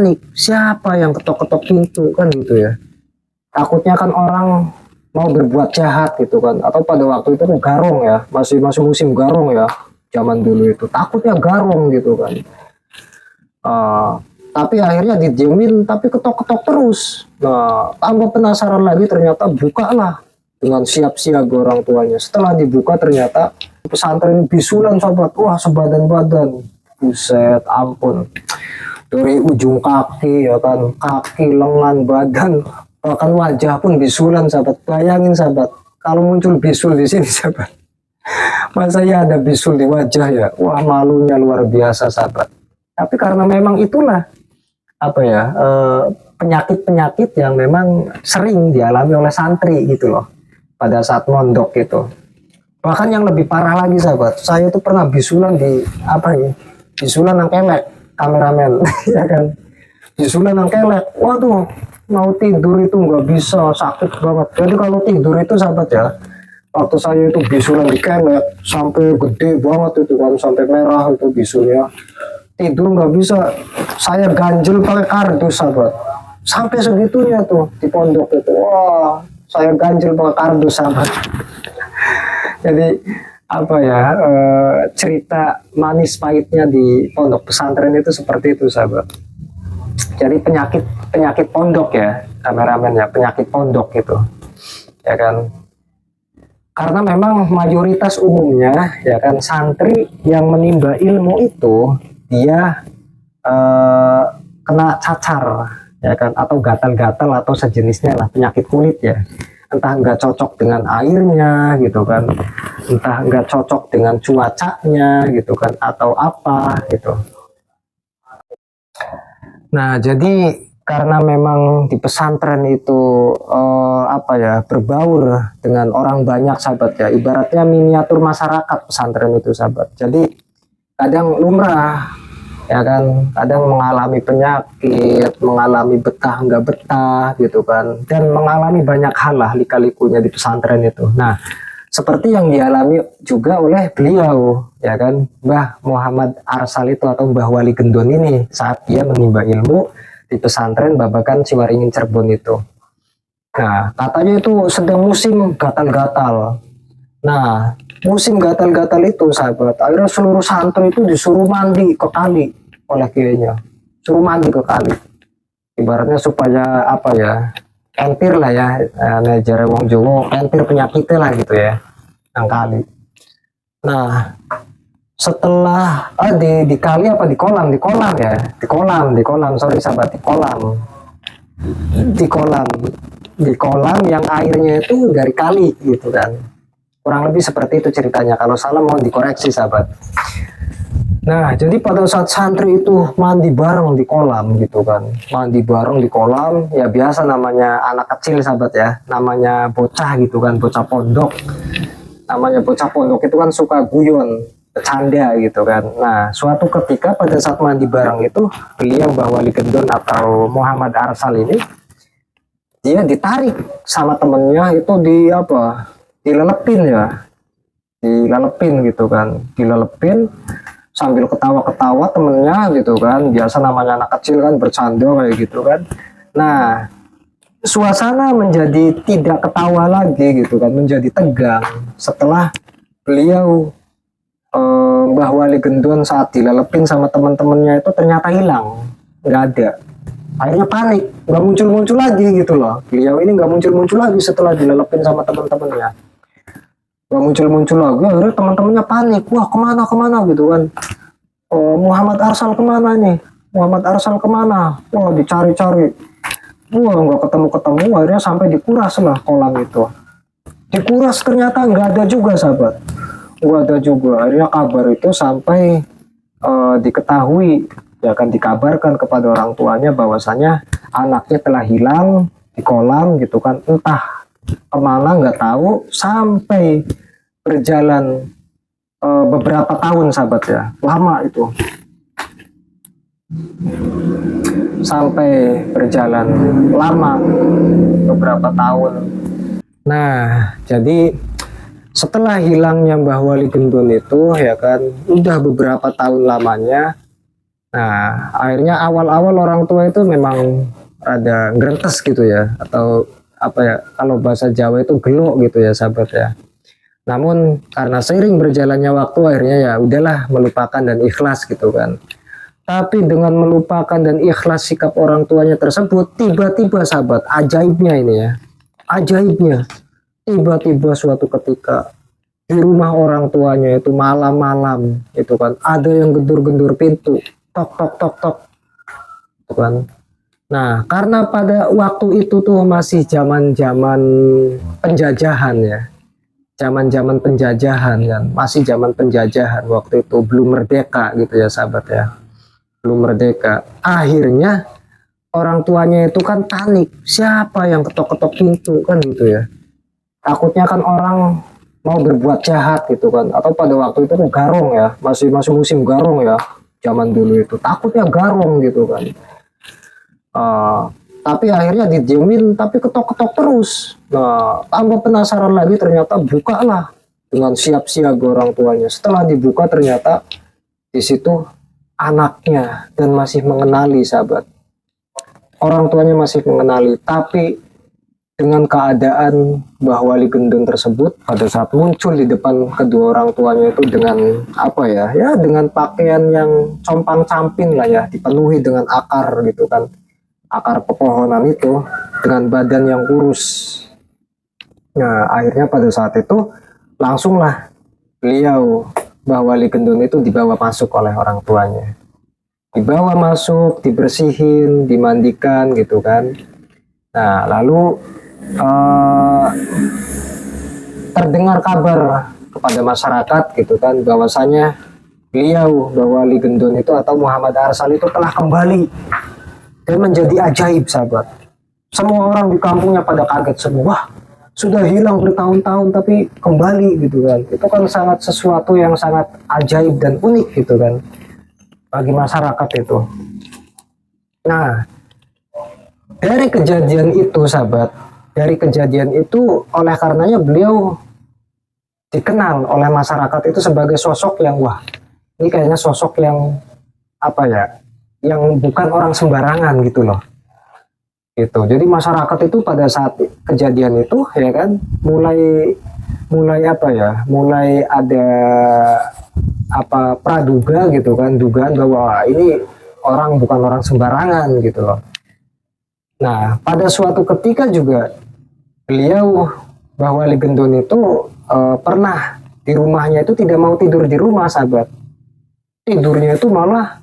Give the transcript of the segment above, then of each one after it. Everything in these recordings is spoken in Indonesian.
panik, siapa yang ketok-ketok pintu kan gitu ya. Takutnya kan orang mau berbuat jahat gitu kan, atau pada waktu itu garong ya, masih masih musim garong ya, zaman dulu itu takutnya garong gitu kan. Eh, tapi akhirnya didiemin, tapi ketok-ketok terus. Nah, tambah penasaran lagi, ternyata bukalah dengan siap-siap orang tuanya. Setelah dibuka ternyata pesantren bisulan sobat, wah sebadan-badan, buset ampun, dari ujung kaki ya kan, kaki, lengan, badan, bahkan wajah pun bisulan sahabat. Bayangin sahabat, kalau muncul bisul di sini sahabat, masa ya ada bisul di wajah ya, wah malunya luar biasa sahabat. Tapi karena memang itulah apa ya, penyakit-penyakit yang memang sering dialami oleh santri gitu loh pada saat mondok gitu. Bahkan yang lebih parah lagi sahabat, saya itu pernah bisulan di apa ya, bisulan yang kelek kameramen ya kan, bisulan yang kelek. Waduh, mau tidur itu nggak bisa, sakit banget. Jadi kalau tidur itu sahabat ya, waktu saya itu bisulan di kelek sampai gede banget itu kan, sampai merah itu bisulnya, tidur nggak bisa, saya ganjel pakai kardus sahabat, sampai segitunya tuh di pondok itu. Wah, saya ganjel pakai kardus sahabat. Jadi apa ya, cerita manis pahitnya di pondok pesantren itu seperti itu sahabat. Jadi penyakit pondok ya kameramen ya, penyakit pondok gitu ya kan, karena memang mayoritas umumnya ya kan, santri yang menimba ilmu itu dia kena cacar ya kan, atau gatal-gatal atau sejenisnya lah, penyakit kulit ya, entah nggak cocok dengan airnya gitu kan, entah nggak cocok dengan cuacanya gitu kan, atau apa gitu. Nah, jadi karena memang di pesantren itu apa ya, berbaur dengan orang banyak sahabat ya, ibaratnya miniatur masyarakat pesantren itu sahabat. Jadi kadang lumrah ya kan, kadang mengalami penyakit, mengalami betah nggak betah gitu kan, dan mengalami banyak hal lah lika-likunya di pesantren itu. Nah, seperti yang dialami juga oleh beliau ya kan, Mbah Muhammad Arsal itu, atau Mbah Wali Gendon ini, saat dia menimba ilmu di pesantren Babakan Ciwaringin Cirebon itu. Nah, katanya itu sedang musim gatal-gatal. Nah, musim gatal-gatal itu sahabat, akhirnya seluruh santri itu disuruh mandi ke kali oleh kiainya, suruh mandi ke kali, ibaratnya supaya apa ya, entir lah ya, nejare wong Jawa, entir penyakitnya lah gitu ya, yang kali. Nah, setelah di kali apa di kolam, di kolam ya, di kolam, sorry sahabat, di kolam yang airnya itu dari kali gitu kan, kurang lebih seperti itu ceritanya, kalau salah mau dikoreksi sahabat. Nah, jadi pada saat santri itu mandi bareng di kolam gitu kan, mandi bareng di kolam ya, biasa namanya anak kecil sahabat ya, namanya bocah gitu kan, bocah pondok, namanya bocah pondok itu kan suka guyon, bercanda gitu kan. Nah, suatu ketika pada saat mandi bareng itu, beliau Mbah Wali Gendon atau Muhammad Arsal ini, dia ditarik sama temennya itu, di apa, dilelepin ya, dilelepin gitu kan, dilelepin sambil ketawa-ketawa temennya gitu kan, biasa namanya anak kecil kan, bercanda kayak gitu kan. Nah, suasana menjadi tidak ketawa lagi gitu kan, menjadi tegang setelah beliau Mbah Wali Gendon saat dilelepin sama teman-temannya itu ternyata hilang, nggak ada. Akhirnya panik, nggak muncul-muncul lagi gitu loh, beliau ini nggak muncul-muncul lagi setelah dilelepin sama teman-temannya, nggak muncul-muncul lagi. Akhirnya teman-temannya panik, wah kemana gitu kan, oh, Muhammad Arsal kemana nih, Muhammad Arsal kemana, wah dicari-cari, wah nggak ketemu-ketemu. Akhirnya sampai dikuras lah kolam itu, dikuras ternyata nggak ada juga sahabat, nggak ada juga. Akhirnya kabar itu sampai diketahui ya kan, dikabarkan kepada orang tuanya bahwasanya anaknya telah hilang di kolam gitu kan, entah kemana nggak tahu, sampai berjalan beberapa tahun sahabat ya, lama itu, sampai berjalan lama beberapa tahun. Nah, jadi setelah hilangnya Mbah Wali Gendon itu ya kan, udah beberapa tahun lamanya, Nah, akhirnya awal-awal orang tua itu memang ada grentes gitu ya, atau apa ya, kalau bahasa Jawa itu gelo gitu ya sahabat ya. Namun karena seiring berjalannya waktu akhirnya ya udahlah melupakan dan ikhlas gitu kan. Tapi dengan melupakan dan ikhlas sikap orang tuanya tersebut, tiba-tiba sahabat, ajaibnya ini ya, ajaibnya, tiba-tiba suatu ketika di rumah orang tuanya itu malam-malam itu kan ada yang gendur-gendur pintu, tok tok tok tok, itu kan. Nah, karena pada waktu itu tuh masih zaman-zaman penjajahan ya, zaman-zaman penjajahan kan, masih zaman penjajahan waktu itu belum merdeka gitu ya sahabat ya, belum merdeka. Akhirnya orang tuanya itu kan panik, siapa yang ketok-ketok pintu kan gitu ya. Takutnya kan orang mau berbuat jahat gitu kan, atau pada waktu itu garong ya, masih masih musim garong ya, zaman dulu itu takutnya garong gitu kan. Tapi akhirnya didiemin, tapi ketok-ketok terus. Nah, tambah penasaran lagi, ternyata bukalah dengan siap-siap orang tuanya. Setelah dibuka ternyata di situ anaknya dan masih mengenali sahabat. Orang tuanya masih mengenali, tapi dengan keadaan Mbah Wali Gendun tersebut pada saat muncul di depan kedua orang tuanya itu dengan apa ya, ya dengan pakaian yang compang-camping lah ya, dipenuhi dengan akar gitu kan, akar pepohonan itu, dengan badan yang kurus. Nah, akhirnya pada saat itu langsunglah beliau Mbah Wali Gendun itu dibawa masuk oleh orang tuanya. Dibawa masuk, dibersihin, dimandikan gitu kan. Nah, lalu terdengar kabar kepada masyarakat gitu kan, bahwasanya beliau Mbah Wali Gendun itu atau Muhammad Arsal itu telah kembali dan menjadi ajaib sahabat. Semua orang di kampungnya pada kaget semua. Wah, sudah hilang bertahun-tahun tapi kembali gitu kan. Itu kan sangat sesuatu yang sangat ajaib dan unik gitu kan bagi masyarakat itu. Nah, dari kejadian itu sahabat, dari kejadian itu oleh karenanya beliau dikenal oleh masyarakat itu sebagai sosok yang wah, ini kayaknya sosok yang apa ya, yang bukan orang sembarangan gitu loh. Gitu. Jadi masyarakat itu pada saat kejadian itu ya kan mulai apa ya, mulai ada apa praduga gitu kan, dugaan bahwa ini orang bukan orang sembarangan gitu loh. Nah, pada suatu ketika juga beliau Mbah Wali Gendun itu pernah di rumahnya itu tidak mau tidur di rumah sahabat. Tidurnya itu malah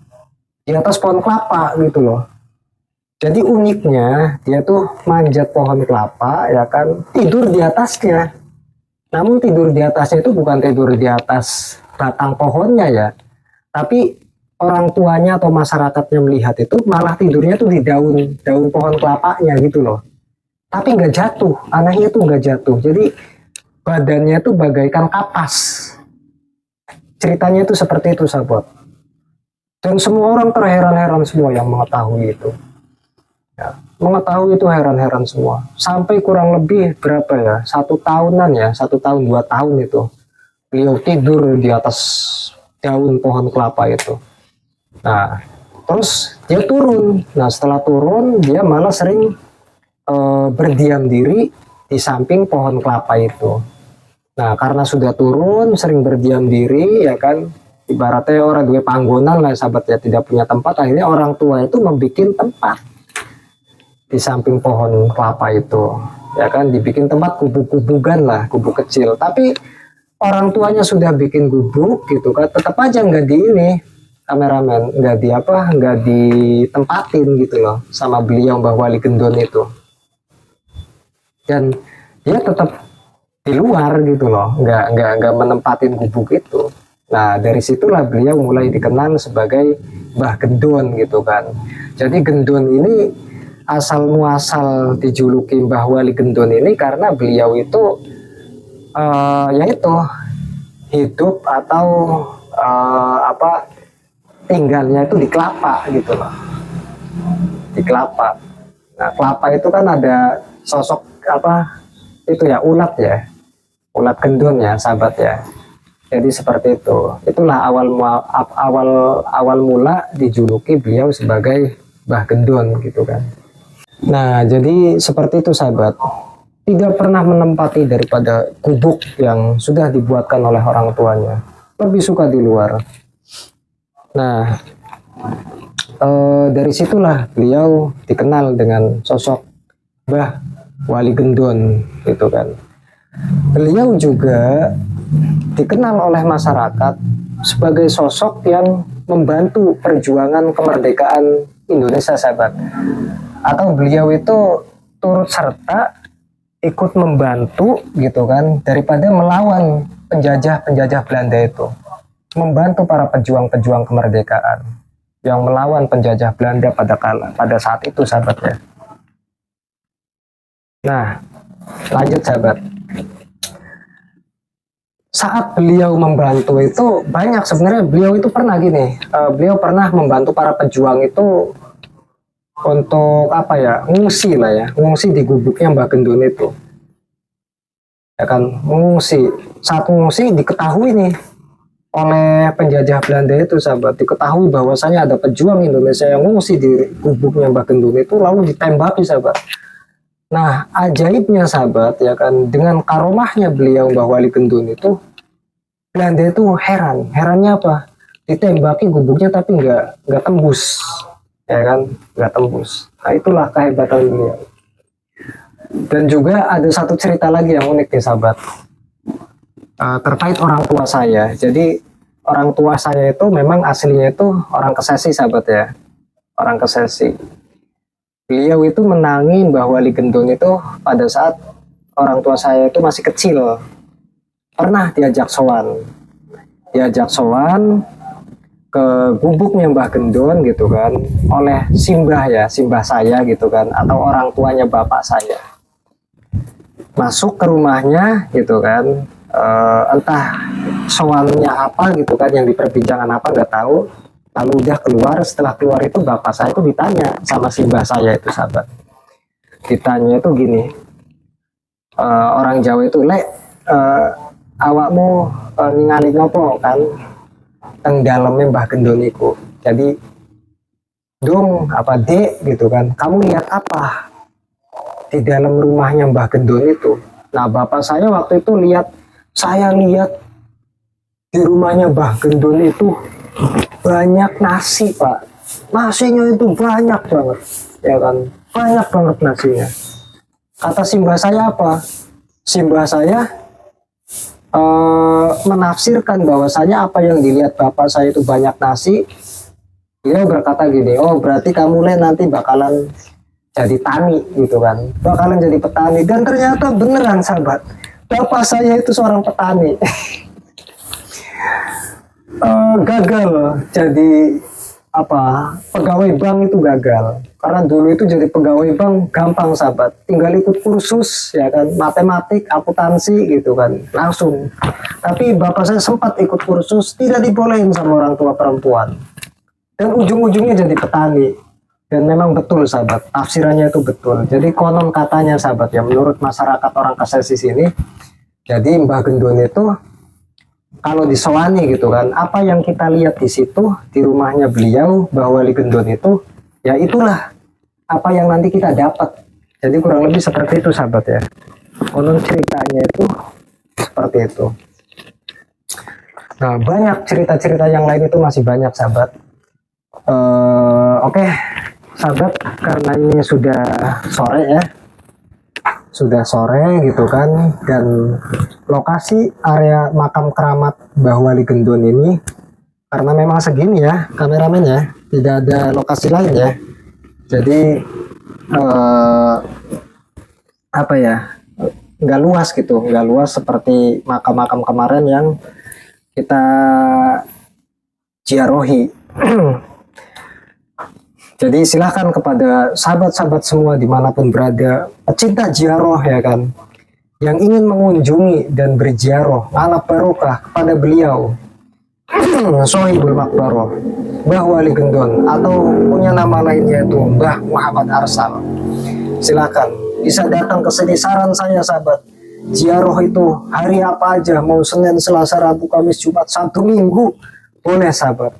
di atas pohon kelapa gitu loh. Jadi uniknya dia tuh manjat pohon kelapa ya kan, tidur di atasnya. Namun tidur di atasnya itu bukan tidur di atas batang pohonnya ya, tapi orang tuanya atau masyarakatnya melihat itu malah tidurnya tuh di daun pohon kelapanya gitu loh. Tapi nggak jatuh, anehnya tuh nggak jatuh. Jadi badannya tuh bagaikan kapas. Ceritanya itu seperti itu sahabat. Dan semua orang terheran-heran semua yang mengetahui itu. Ya, mengetahui itu heran-heran semua. Sampai kurang lebih berapa ya? 1 tahunan ya, 1 tahun 2 tahun itu. Beliau tidur di atas daun pohon kelapa itu. Nah, terus dia turun. Nah, setelah turun dia malah sering berdiam diri di samping pohon kelapa itu. Nah, karena sudah turun, sering berdiam diri, ya kan, ibaratnya orang dua panggonan lah sahabat ya, tidak punya tempat, akhirnya orang tua itu membuat tempat di samping pohon kelapa itu, ya kan, dibikin tempat gubuk-gubukan lah, gubuk kecil. Tapi orang tuanya sudah bikin gubuk gitu kan, tetap aja nggak di ini, kameramen, nggak ditempatin gitu loh sama beliau Mbah Wali Gendun itu. Dan dia tetap di luar gitu loh, nggak menempatin gubuk itu. Nah, dari situlah beliau mulai dikenal sebagai Mbah Gendun gitu kan. Jadi Gendun ini asal muasal dijuluki Mbah Wali Gendun ini karena beliau itu yaitu hidup atau tinggalnya itu di kelapa gitu loh, di kelapa. Nah, kelapa itu kan ada sosok itu ya, ulat ya, ulat gendun ya sahabat ya. Jadi seperti itu. Itulah awal mula dijuluki beliau sebagai Mbah Gendon gitu kan. Nah, jadi seperti itu sahabat. Tidak pernah menempati daripada gubuk yang sudah dibuatkan oleh orang tuanya. Lebih suka di luar. Nah, dari situlah beliau dikenal dengan sosok Mbah Wali Gendon gitu kan. Beliau juga dikenal oleh masyarakat sebagai sosok yang membantu perjuangan kemerdekaan Indonesia sahabat. Atau beliau itu turut serta ikut membantu gitu kan daripada melawan penjajah Belanda itu. Membantu para pejuang-pejuang kemerdekaan yang melawan penjajah Belanda pada saat itu sahabat ya. Nah, lanjut sahabat. Saat beliau membantu itu banyak sebenarnya, beliau itu pernah gini, beliau pernah membantu para pejuang itu untuk apa ya, ngungsi lah ya, ngungsi di gubuknya Mbah Gendon itu ya kan, mengungsi. Saat mengungsi diketahui nih oleh penjajah Belanda itu sahabat, diketahui bahwasanya ada pejuang Indonesia yang mengungsi di gubuknya Mbah Gendon itu, lalu ditembaki sahabat. Nah, ajaibnya sahabat ya kan, dengan karomahnya beliau Mbah Wali Gendon itu, Belanda itu heran. Herannya apa? Ditembaki gubuknya tapi nggak tembus, ya kan? Nggak tembus. Nah, itulah kehebatan beliau. Dan juga ada satu cerita lagi yang unik nih sahabat, terkait orang tua saya. Jadi orang tua saya itu memang aslinya itu orang Kesesi sahabat ya, orang Kesesi. Beliau itu menangi Mbah Wali Gendon itu pada saat orang tua saya itu masih kecil. Pernah diajak sowan ke gubuknya Mbah Gendon gitu kan, oleh simbah saya gitu kan, atau orang tuanya bapak saya. Masuk ke rumahnya gitu kan, entah sowannya apa gitu kan, yang diperbincangkan apa nggak tahu. Lalu udah keluar, setelah keluar itu bapak saya itu ditanya sama simbah saya itu sahabat. Ditanya itu gini, orang Jawa itu, lek awakmu ningali ngopo kan teng dalamnya Mbah Gendon iku. Jadi dong apa dek gitu kan, kamu lihat apa di dalam rumahnya Mbah Gendon itu? Nah, bapak saya waktu itu saya lihat di rumahnya Mbah Gendon itu banyak nasi pak, nasinya itu banyak banget ya kan, banyak banget nasinya. Kata simbah saya apa? Simbah saya menafsirkan bahwasanya apa yang dilihat bapak saya itu banyak nasi. Dia berkata gini, oh berarti kamu nanti bakalan jadi tani gitu kan, bakalan jadi petani. Dan ternyata beneran sahabat, bapak saya itu seorang petani. Gagal jadi pegawai bank itu gagal, karena dulu itu jadi pegawai bank gampang sahabat, tinggal ikut kursus ya kan, matematik, akuntansi gitu kan, langsung. Tapi bapak saya sempat ikut kursus, tidak dibolehin sama orang tua perempuan, dan ujung-ujungnya jadi petani. Dan memang betul sahabat, tafsirannya itu betul. Jadi konon katanya sahabat ya, menurut masyarakat orang Kesesi sini, jadi Mbah Gendon itu kalau disowani gitu kan, apa yang kita lihat di situ di rumahnya beliau Mbah Wali Gendon itu, ya itulah apa yang nanti kita dapat. Jadi kurang lebih seperti itu sahabat ya. Konon ceritanya itu seperti itu. Nah, banyak cerita-cerita yang lain itu masih banyak sahabat. Oke, sahabat, karena ini sudah sore ya, sudah sore gitu kan, dan lokasi area makam keramat Mbah Wali Gendon ini karena memang segini ya kameramen ya, tidak ada lokasi lain ya. Jadi apa ya, nggak luas gitu, nggak luas seperti makam-makam kemarin yang kita ziarahi. Jadi silahkan kepada sahabat-sahabat semua dimanapun berada, pecinta ziarah ya kan, yang ingin mengunjungi dan berziarah ala barokah kepada beliau Sohibul Makbaroh Mbah Wali Gendon, atau punya nama lainnya itu Mbah Muhammad Arsal, silakan bisa datang ke sini. Saran saya sahabat, ziarah itu hari apa aja, mau Senin, Selasa, Rabu, Kamis, Jumat, Sabtu, Minggu, boleh sahabat,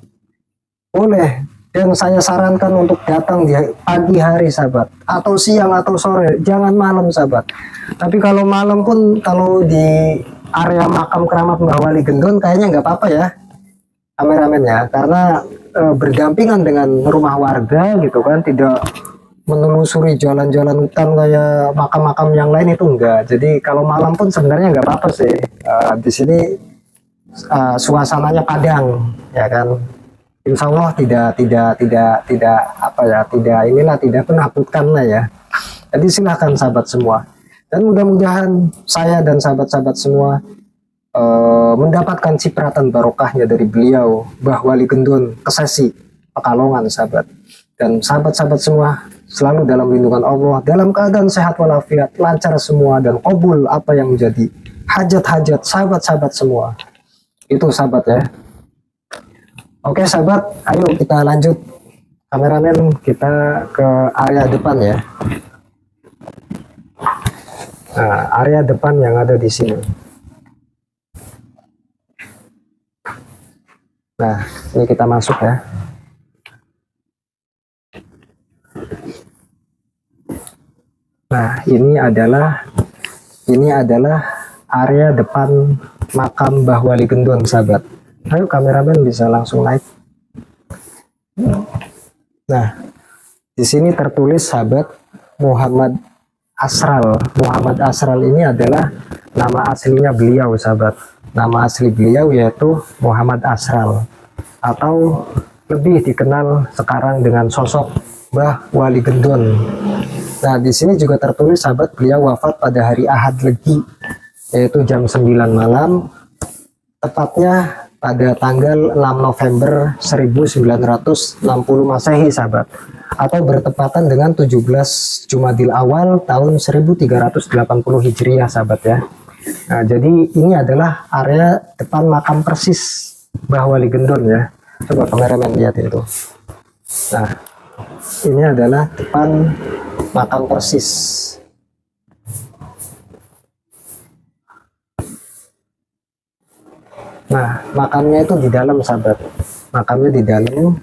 boleh. Dan saya sarankan untuk datang di pagi hari sahabat, atau siang atau sore, jangan malam sahabat. Tapi kalau malam pun, kalau di area makam keramat Mbah Wali Gendon kayaknya nggak apa-apa ya kameramen ya, karena berdampingan dengan rumah warga gitu kan, tidak menelusuri jalan-jalan hutan kayak makam-makam yang lain itu enggak. Jadi kalau malam pun sebenarnya nggak apa-apa sih. Di sini suasananya padang ya kan. Insya Allah tidak apa ya, tidak menakutkan lah ya. Jadi silahkan sahabat semua. Dan mudah-mudahan saya dan sahabat-sahabat semua mendapatkan cipratan barokahnya dari beliau, Mbah Wali Gendon, Kesesi, Pekalongan sahabat. Dan sahabat-sahabat semua selalu dalam lindungan Allah, dalam keadaan sehat walafiat, lancar semua, dan qabul apa yang menjadi hajat-hajat sahabat-sahabat semua. Itu sahabat ya. Oke sahabat, ayo kita lanjut. Kameramen, kita ke area depan ya. Nah, area depan yang ada di sini. Nah, ini kita masuk ya. Nah, ini adalah area depan makam Mbah Wali Gendon, sahabat. Ayo kameramen bisa langsung naik. Nah, di sini tertulis sahabat Muhammad Asral. Muhammad Asral ini adalah nama aslinya beliau, sahabat. Nama asli beliau yaitu Muhammad Asral, atau lebih dikenal sekarang dengan sosok Mbah Wali Gendon. Nah, di sini juga tertulis sahabat beliau wafat pada hari Ahad Legi, yaitu jam 9 malam, tepatnya pada tanggal 6 November 1960 Masehi sahabat, atau bertepatan dengan 17 Jumadil Awal tahun 1380 Hijriah sahabat ya. Nah, jadi ini adalah area depan makam persis Mbah Wali Gendon ya. Coba kameramen lihat itu. Nah, ini adalah depan makam persis. Nah, makamnya itu di dalam sahabat. Makamnya di dalam.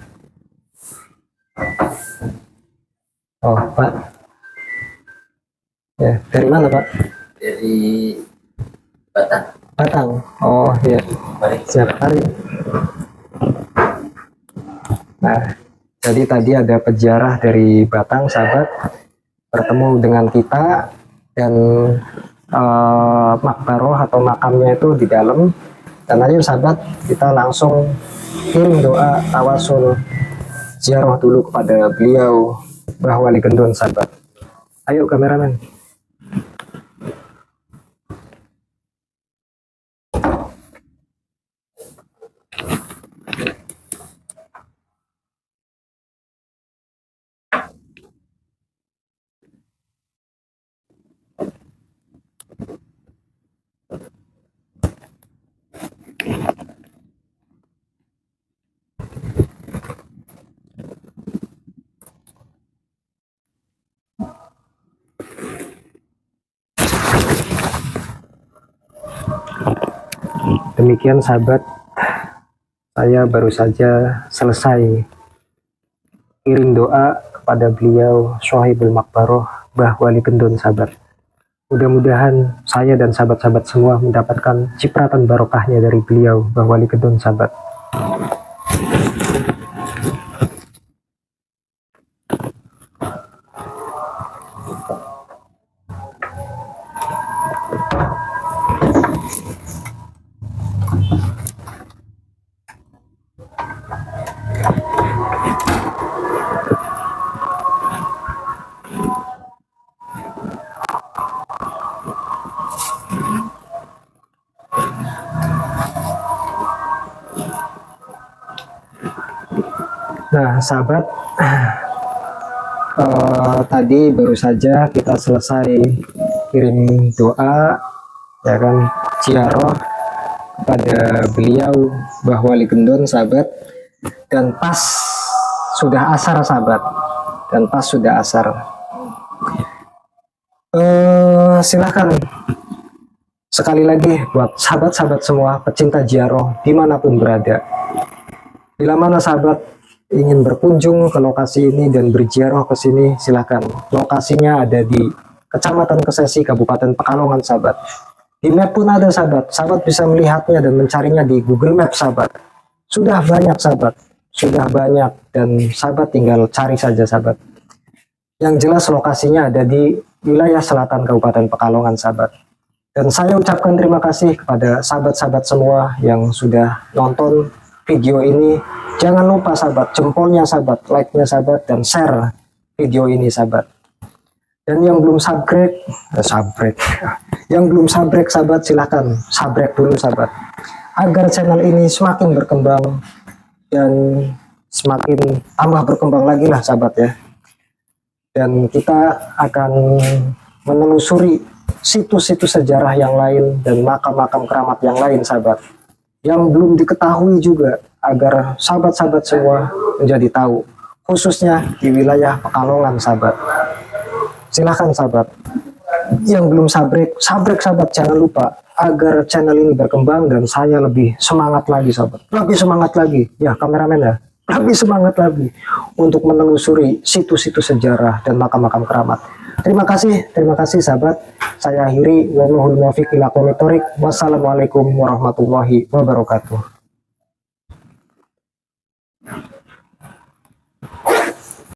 Oh, Pak. Ya, dari mana, Pak? Dari Batang. Batang. Oh, iya. Siap hari. Nah, jadi tadi ada peziarah dari Batang, sahabat, bertemu dengan kita, dan makbaroh atau makamnya itu di dalam. Dan ayo sahabat, kita langsung kirim doa tawasul ziarah dulu kepada beliau Mbah Wali Gendon sahabat. Ayo kameramen. Demikian sahabat, saya baru saja selesai kirim doa kepada beliau Sohibul Makbaroh Mbah Wali Gendon sahabat. Mudah-mudahan saya dan sahabat-sahabat semua mendapatkan cipratan barokahnya dari beliau Mbah Wali Gendon sahabat. Nah sahabat, tadi baru saja kita selesai kirim doa ya kan, ziarah kepada beliau Mbah Wali Gendon sahabat, dan pas sudah asar sahabat, dan pas sudah asar. Silahkan Sekali lagi buat sahabat-sahabat semua pecinta ziarah dimanapun berada, bila mana sahabat ingin berkunjung ke lokasi ini dan berziarah ke sini, silakan. Lokasinya ada di Kecamatan Kesesi, Kabupaten Pekalongan, sahabat. Di map pun ada, sahabat. Sahabat bisa melihatnya dan mencarinya di Google Maps, sahabat. Sudah banyak, sahabat. Sudah banyak, dan sahabat tinggal cari saja, sahabat. Yang jelas lokasinya ada di wilayah selatan Kabupaten Pekalongan, sahabat. Dan saya ucapkan terima kasih kepada sahabat-sahabat semua yang sudah nonton video ini. Jangan lupa, sahabat, jempolnya, sahabat, like-nya, sahabat, dan share video ini, sahabat. Dan yang belum yang belum subscribe, sahabat, silahkan subscribe dulu, sahabat, agar channel ini semakin berkembang dan semakin tambah berkembang lagi lah, sahabat ya. Dan kita akan menelusuri situs-situs sejarah yang lain dan makam-makam keramat yang lain, sahabat, yang belum diketahui juga, agar sahabat-sahabat semua menjadi tahu, khususnya di wilayah Pekalongan, sahabat. Silahkan, sahabat, yang belum subscribe, sahabat, jangan lupa, agar channel ini berkembang dan saya lebih semangat lagi, sahabat, lebih semangat lagi ya, kameramen ya, lebih semangat lagi untuk menelusuri situs-situs sejarah dan makam-makam keramat. Terima kasih, sahabat. Saya akhiri. Wassalamualaikum warahmatullahi wabarakatuh.